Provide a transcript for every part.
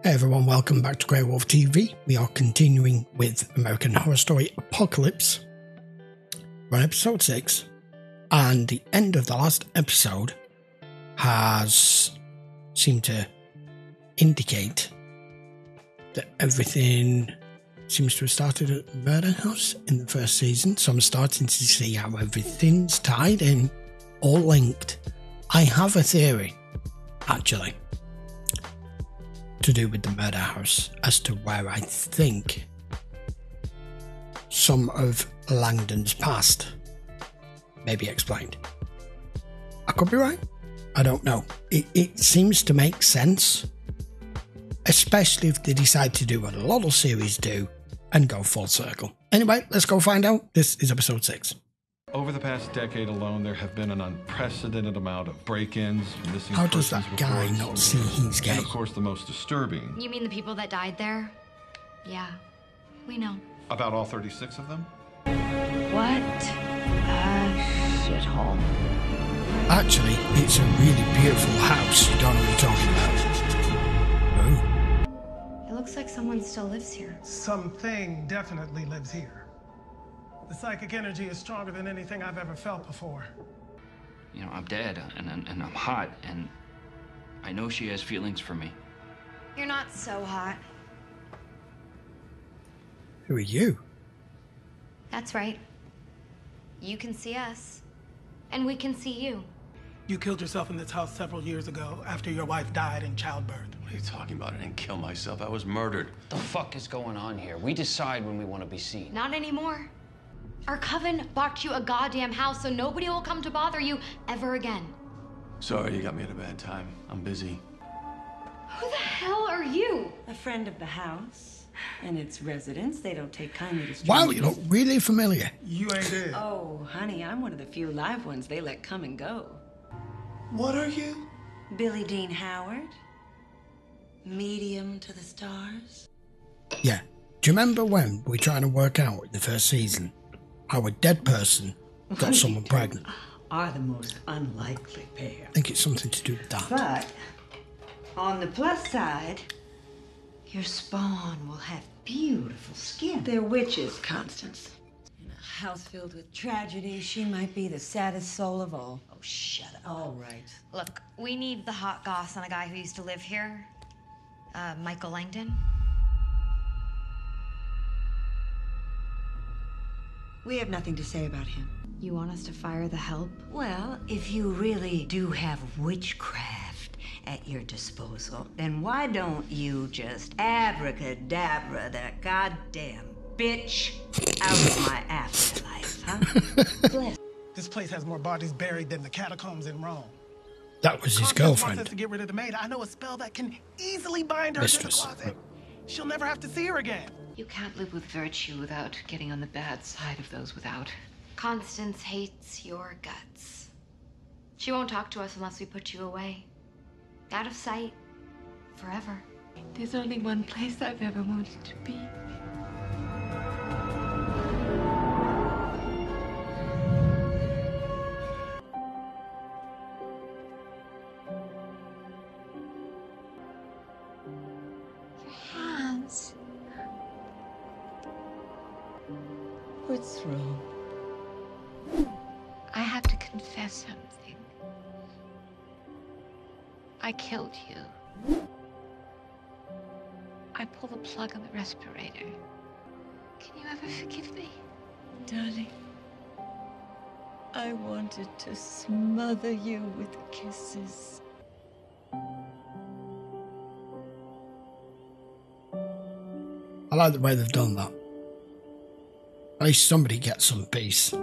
Hey everyone, welcome back to Grey Wolf TV. We are continuing with American Horror Story Apocalypse. We're on episode 6, and the end of the last episode has seemed to indicate that everything seems to have started at the murder house in the first season, so I'm starting to see how everything's tied in, all linked. I have a theory, actually, to do with the murder house as to where I think some of Langdon's past may be explained. I could be right. I don't know. It seems to make sense, especially if they decide to do what a lot of series do and go full circle. Anyway, let's go find out. This is episode 6. Over the past decade alone, there have been an unprecedented amount of break-ins, missing How does persons that guy reports, not see he's gay? and of course the most disturbing. You mean the people that died there? Yeah, we know. About all 36 of them? What a shithole. Actually, it's a really beautiful house. You don't know what you're talking about. Oh. It looks like someone still lives here. Something definitely lives here. The psychic energy is stronger than anything I've ever felt before. You know, I'm dead, and I'm hot, and I know she has feelings for me. You're not so hot. Who are you? That's right. You can see us, and we can see you. You killed yourself in this house several years ago after your wife died in childbirth. What are you talking about? I didn't kill myself. I was murdered. The fuck is going on here? We decide when we want to be seen. Not anymore. Our coven bought you a goddamn house, so nobody will come to bother you ever again. Sorry, you got me at a bad time. I'm busy. Who the hell are you? A friend of the house and its residents. They don't take kindly to strangers. Wow, you look really familiar. You ain't dead. Oh, honey, I'm one of the few live ones they let come and go. What are you? Billie Dean Howard. Medium to the stars. Yeah. Do you remember when we were trying to work out in the first season how a dead person got someone pregnant? Are the most unlikely pair. I think it's something to do with that. But on the plus side, your spawn will have beautiful skin. They're witches, Constance. In a house filled with tragedy, she might be the saddest soul of all. Oh, shut up. All right. Look, we need the hot goss on a guy who used to live here. Michael Langdon. We have nothing to say about him. You want us to fire the help? Well, if you really do have witchcraft at your disposal, then why don't you just abracadabra that goddamn bitch out of my afterlife, huh? Bless. This place has more bodies buried than the catacombs in Rome. That was his Constance wants girlfriend. us to get rid of the maid. I know a spell that can easily bind her Mistress. to the closet. She'll never have to see her again. You can't live with virtue without getting on the bad side of those without. Constance hates your guts. She won't talk to us unless we put you away. Out of sight. Forever. There's only one place I've ever wanted to be. Your hands. What's wrong? I have to confess something. I killed you. I pulled the plug on the respirator. Can you ever forgive me? Darling, I wanted to smother you with kisses. I like the way they've done that. At least somebody gets some peace.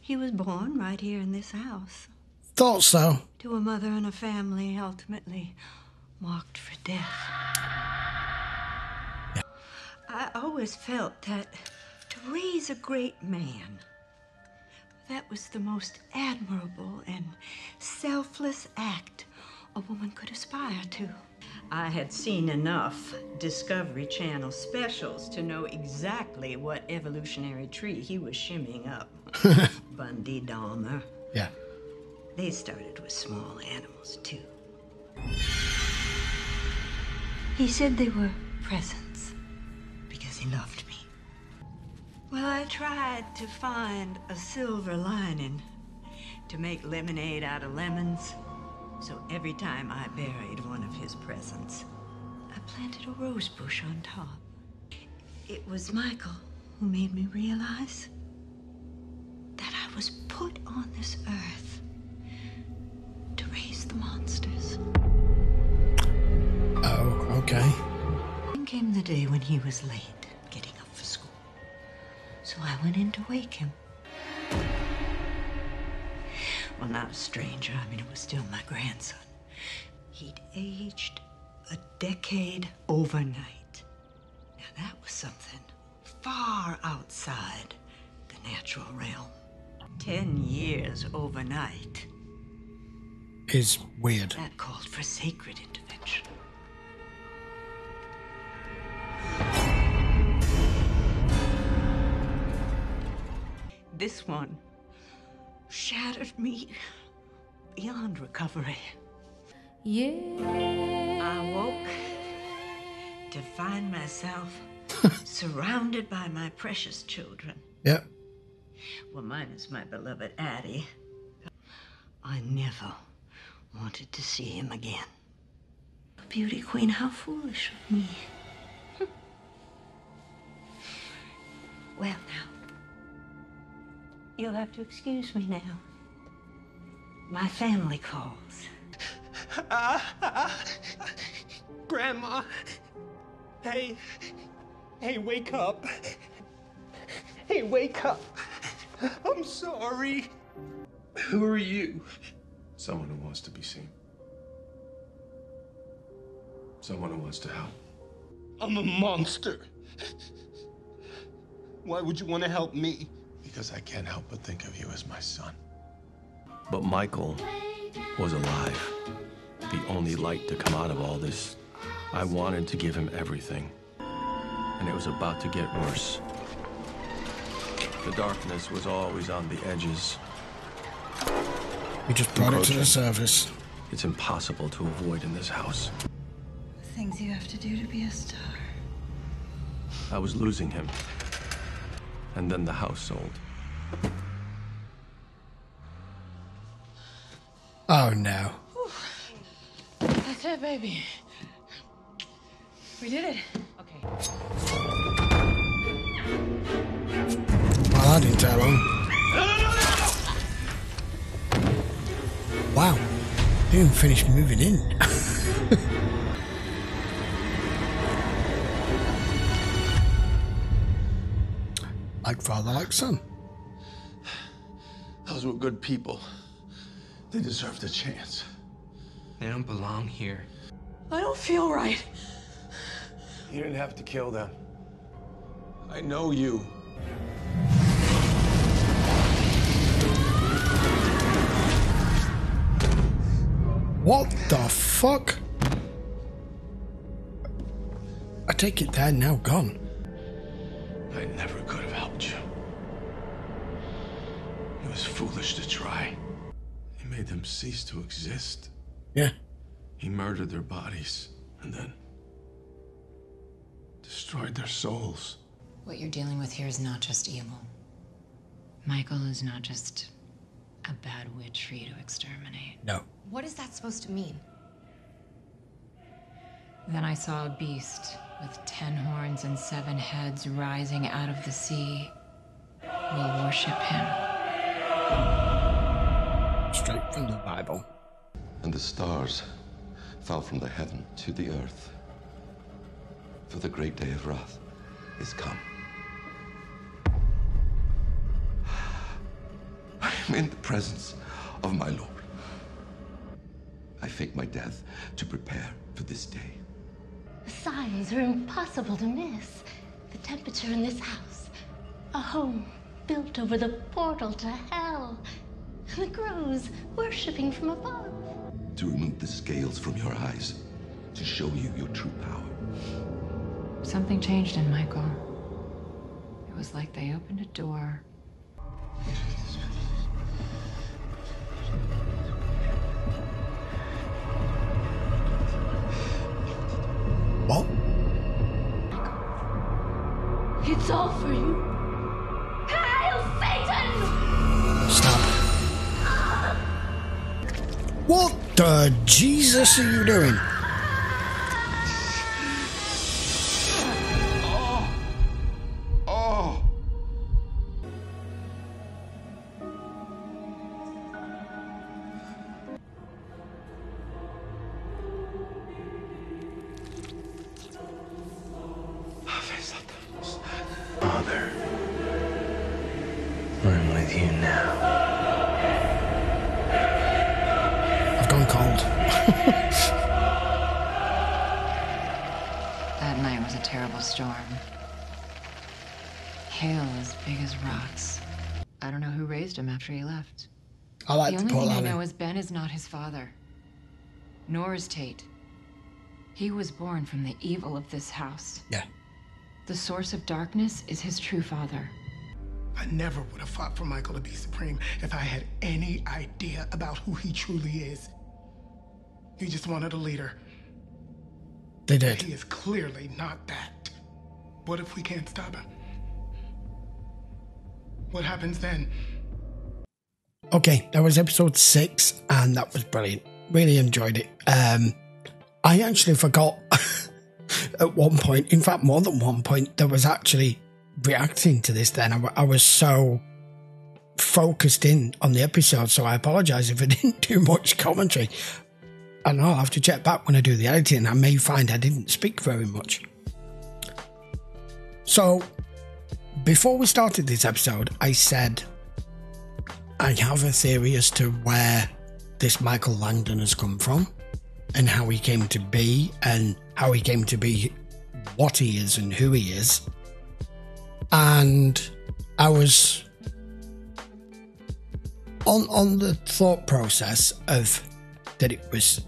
He was born right here in this house. Thought so. To a mother and a family ultimately marked for death. Yeah. I always felt that to raise a great man, that was the most admirable and selfless act a woman could aspire to. I had seen enough Discovery Channel specials to know exactly what evolutionary tree he was shimmying up. Bundy, Dahmer. Yeah. They started with small animals, too. He said they were presents because he loved me. Well, I tried to find a silver lining to make lemonade out of lemons. So every time I buried one of his presents, I planted a rose bush on top. It was Michael who made me realize that I was put on this earth to raise the monsters. Oh, okay. Then came the day when he was late getting up for school. So I went in to wake him. Well, not a stranger. I mean, it was still my grandson. He'd aged a decade overnight. Now, that was something far outside the natural realm. 10 years overnight. Is weird. That called for sacred intervention. This one shattered me beyond recovery. Yeah. I woke to find myself surrounded by my precious children. Yep. Well, mine is my beloved Addie. I never wanted to see him again. Beauty queen, how foolish of me. Well, now, you'll have to excuse me now. My family calls. Grandma. Hey, wake up. Hey, wake up. I'm sorry. Who are you? Someone who wants to be seen. Someone who wants to help. I'm a monster. Why would you want to help me? Because I can't help but think of you as my son. But Michael was alive. The only light to come out of all this. I wanted to give him everything. And it was about to get worse. The darkness was always on the edges. We just brought it to the surface. It's impossible to avoid in this house. The things you have to do to be a star. I was losing him. And then the house sold. Oh no. That's it, baby. We did it. Okay. Well, that didn't take long. Wow. They didn't finish moving in. Like father, like son. Those were good people. They deserved a chance. They don't belong here. I don't feel right. You didn't have to kill them. I know you. What the fuck? I take it they're now gone. I never could have helped you. It was foolish to try. He made them cease to exist. Yeah. He murdered their bodies and then destroyed their souls. What you're dealing with here is not just evil. Michael is not just a bad witch for you to exterminate. No. What is that supposed to mean? Then I saw a beast with 10 horns and 7 heads rising out of the sea. We'll worship him. Straight from the Bible. And the stars fell from the heaven to the earth. For the great day of wrath is come. I am in the presence of my Lord. I fake my death to prepare for this day. The signs are impossible to miss. The temperature in this house. A home built over the portal to hell. The crows worshipping from above. To remove the scales from your eyes. To show you your true power. Something changed in Michael. It was like they opened a door. What? What the Jesus are you doing? Father, I'm with you now. I've gone cold. That night was a terrible storm. Hail as big as rocks. I don't know who raised him after he left. I like the to only put thing that I know in. is Ben is not his father. Nor is Tate. He was born from the evil of this house. Yeah. The source of darkness is his true father. I never would have fought for Michael to be supreme if I had any idea about who he truly is. He just wanted a leader. They did. He is clearly not that. What if we can't stop him? What happens then? Okay, that was episode 6, and that was brilliant. Really enjoyed it. I actually forgot at one point, in fact more than one point, there was actually reacting to this then. I was so focused in on the episode, so I apologise if I didn't do much commentary. And I'll have to check back when I do the editing. I may find I didn't speak very much. So, before we started this episode, I said I have a theory as to where this Michael Langdon has come from and how he came to be and how he came to be what he is and who he is. And I was on the thought process of that it was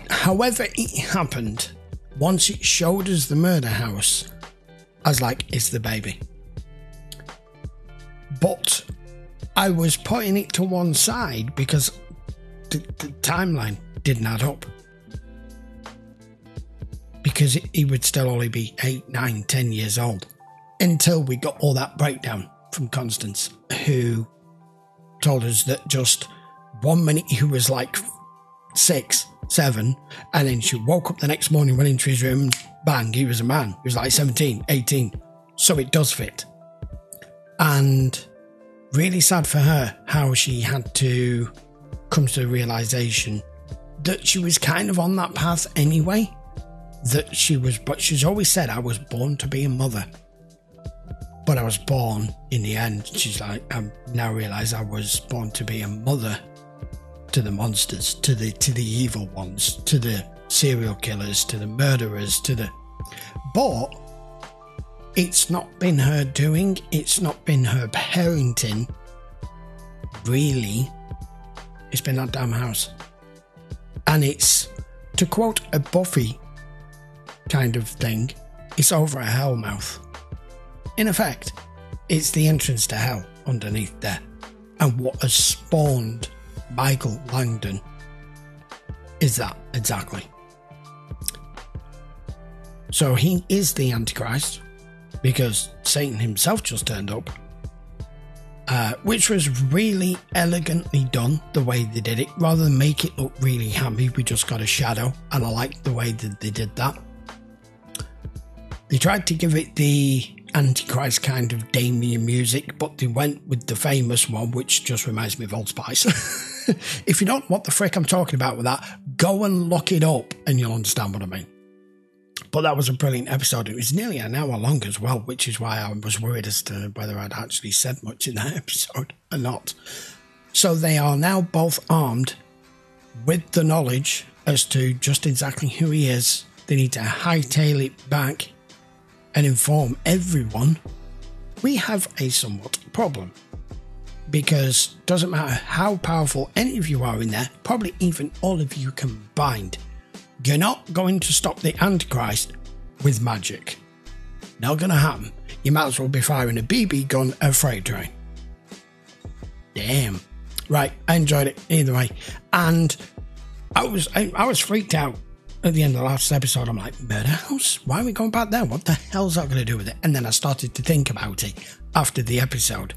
however it happened, once it showed us the murder house, I was like, it's the baby. But I was putting it to one side because the timeline didn't add up. Because he would still only be 8, 9, 10 years old until we got all that breakdown from Constance, who told us that just 1 minute he was like 6, 7, and then she woke up the next morning, went into his room, bang, he was a man. He was like 17, 18. So it does fit. And really sad for her how she had to come to the realisation that she was kind of on that path anyway. But she's always said, I was born to be a mother. But I was born, in the end, she's like, I now realise I was born to be a mother to the monsters, to the evil ones, to the serial killers, to the murderers, But it's not been her doing, it's not been her parenting, really. It's been that damn house. And it's, to quote a Buffy kind of thing, it's over a hell mouth. In effect, it's the entrance to hell underneath there. And what has spawned Michael Langdon is that, exactly. So he is the Antichrist, because Satan himself just turned up, which was really elegantly done, the way they did it. Rather than make it look really hammy, we just got a shadow, and I liked the way that they did that. They tried to give it the Antichrist kind of Damien music, but they went with the famous one, which just reminds me of Old Spice. If you don't know what the frick I'm talking about with that, go and look it up and you'll understand what I mean. But that was a brilliant episode. It was nearly an hour long as well, which is why I was worried as to whether I'd actually said much in that episode or not. So they are now both armed with the knowledge as to just exactly who he is. They need to hightail it back and inform everyone. We have a somewhat problem, because it doesn't matter how powerful any of you are in there, probably even all of you combined, you're not going to stop the Antichrist with magic. Not going to happen. You might as well be firing a BB gun at a freight train. Damn. Right, I enjoyed it either way. And I was freaked out at the end of the last episode. I'm like, murder house? Why are we going back there? What the hell's that going to do with it? And then I started to think about it after the episode.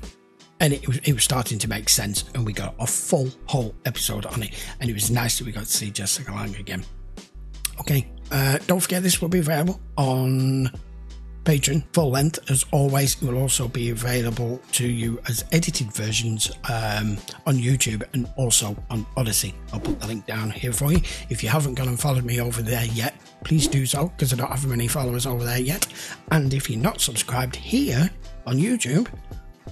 And it was starting to make sense, and we got a full whole episode on it, and it was nice that we got to see Jessica Lange again. Okay, don't forget this will be available on Patreon, full length as always. It will also be available to you as edited versions on YouTube and also on Odyssey. I'll put the link down here for you. If you haven't gone and followed me over there yet, please do so, because I don't have many followers over there yet. And if you're not subscribed here on YouTube,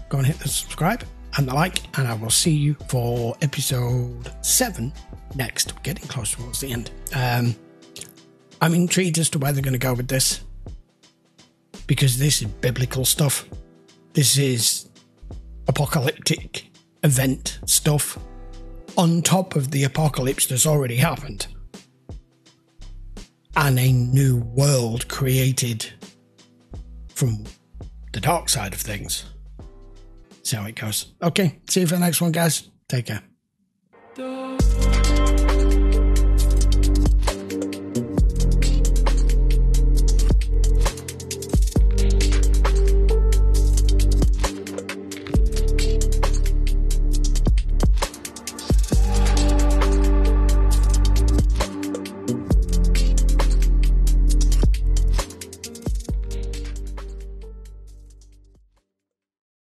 go and hit the subscribe and the like, and I will see you for episode 7 next. We're getting close towards the end. I'm intrigued as to where they're going to go with this, because this is biblical stuff. This is apocalyptic event stuff on top of the apocalypse that's already happened, and a new world created from the dark side of things. See how it goes. Okay, see you for the next one, guys. Take care.